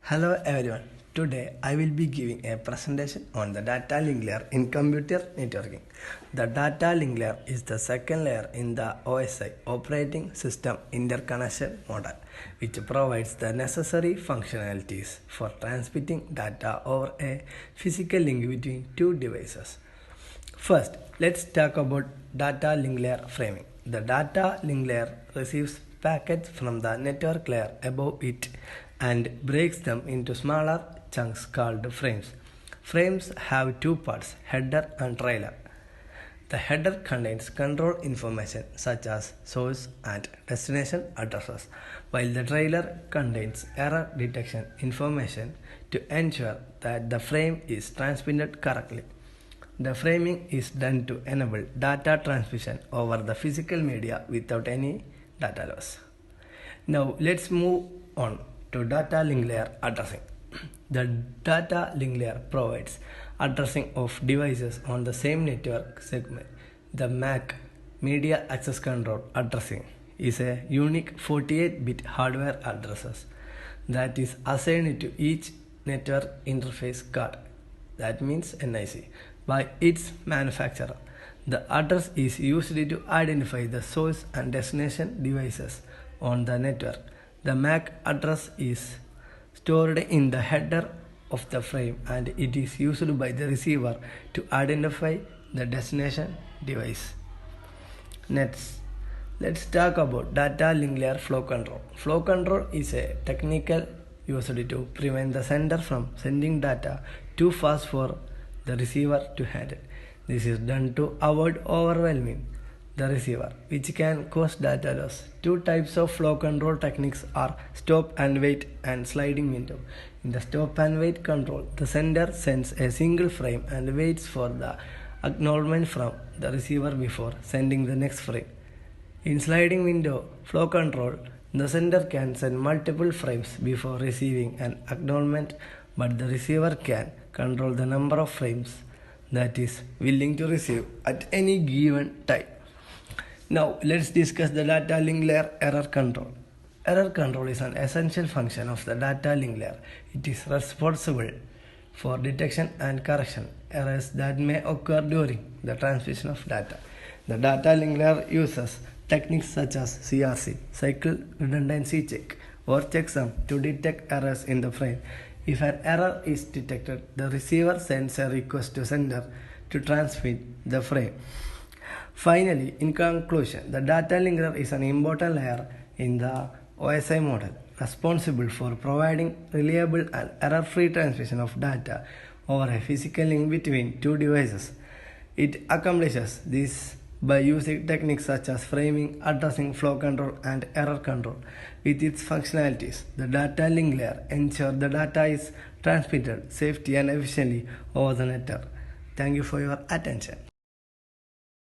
Hello everyone. Today I will be giving a presentation on the data link layer in computer networking. The data link layer is the second layer in the OSI operating system interconnection model, which provides the necessary functionalities for transmitting data over a physical link between two devices. First, let's talk about data link layer framing. The data link layer receives packets from the network layer above it and breaks them into smaller chunks called frames. Frames have two parts, header and trailer. The header contains control information such as source and destination addresses, while the trailer contains error detection information to ensure that the frame is transmitted correctly. The framing is done to enable data transmission over the physical media without any data loss. Now let's move on to data link layer addressing. The data link layer provides addressing of devices on the same network segment. The MAC media access control addressing is a unique 48-bit hardware addresses that is assigned to each network interface card, that means NIC, by its manufacturer. The address is used to identify the source and destination devices on the network. The MAC address is stored in the header of the frame and it is used by the receiver to identify the destination device. Next, let's talk about data link layer flow control. Flow control is a technical used to prevent the sender from sending data too fast for the receiver to handle. This is done to avoid overwhelming the receiver, which can cause data loss. Two types of flow control techniques are stop and wait and sliding window. In the stop and wait control, the sender sends a single frame and waits for the acknowledgement from the receiver before sending the next frame. In sliding window flow control, the sender can send multiple frames before receiving an acknowledgement, but the receiver can control the number of frames that is willing to receive at any given time. Now let's discuss the data link layer error control. Error control is an essential function of the data link layer. It is responsible for detection and correction errors that may occur during the transmission of data. The data link layer uses techniques such as CRC, cycle redundancy check, or checksum to detect errors in the frame. If an error is detected, the receiver sends a request to sender to transmit the frame. Finally, in conclusion, the data link layer is an important layer in the OSI model, responsible for providing reliable and error-free transmission of data over a physical link between two devices. It accomplishes this by using techniques such as framing, addressing, flow control, and error control. With its functionalities, the data link layer ensures the data is transmitted safely and efficiently over the network. Thank you for your attention.